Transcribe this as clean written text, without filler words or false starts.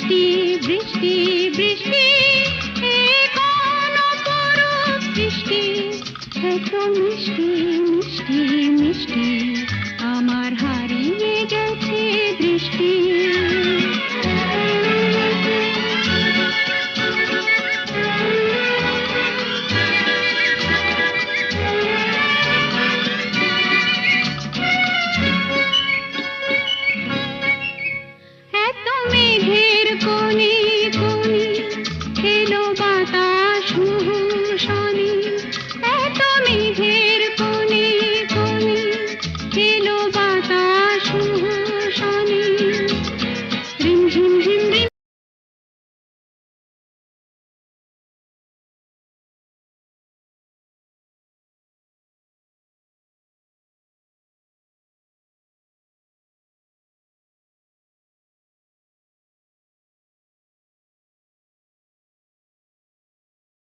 বৃষ্টি বৃষ্টি বৃষ্টি এ কোন অপরূপ সৃষ্টি, এত মিষ্টি মিষ্টি মিষ্টি আমার হারিয়ে গেছে দৃষ্টি। এত মেঘের কোণে